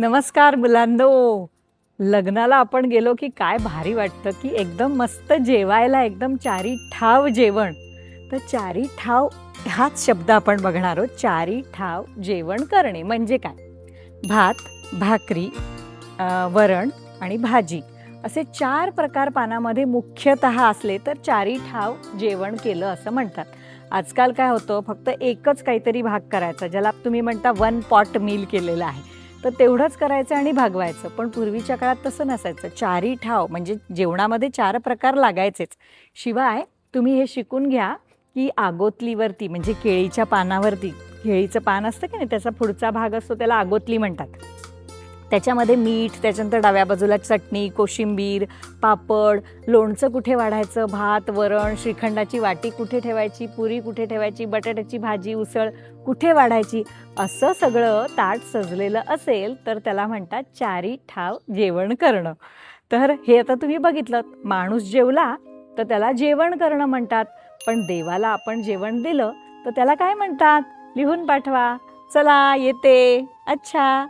नमस्कार मुलांनो. लग्नाला आपण गेलो की काय भारी वाटतं की एकदम मस्त जेवायला एकदम चारी ठाव जेवण. तर चारी ठाव हाच शब्द आपण बघणार आहोत. चारी ठाव जेवण करणे म्हणजे काय? भात, भाकरी, वरण आणि भाजी असे 4 प्रकार पानामध्ये मुख्यतः असले तर चारी ठाव जेवण केलं असं म्हणतात. आजकाल काय होतं, फक्त एकच काहीतरी भाग करायचा, ज्याला तुम्ही म्हणता वन पॉट मील केलेलं आहे. तर तेवढंच करायचं आणि भागवायचं. पण पूर्वीच्या काळात तसं नसायचं. चारी ठाव म्हणजे जेवणामध्ये 4 प्रकार लागायचेच. शिवाय तुम्ही हे शिकून घ्या की आगोतलीवरती म्हणजे केळीच्या पानावरती, केळीचं पान असतं की नाही, त्याचा पुढचा भाग असतो त्याला आगोतली म्हणतात. त्याच्यामध्ये मीठ, त्याच्यानंतर डाव्या बाजूला चटणी, कोशिंबीर, पापड, लोणचं कुठे वाढायचं, भात, वरण, श्रीखंडाची वाटी कुठे ठेवायची, पुरी कुठे ठेवायची, बटाट्याची भाजी, उसळ कुठे वाढायची, असं सगळं ताट सजलेलं असेल तर त्याला म्हणतात चारी ठाव जेवण करणं. तर हे आता तुम्ही बघितलं, माणूस जेवला तर त्याला जेवण करणं म्हणतात. पण देवाला आपण जेवण दिलं तर त्याला काय म्हणतात? लिहून पाठवा. चला येते. अच्छा.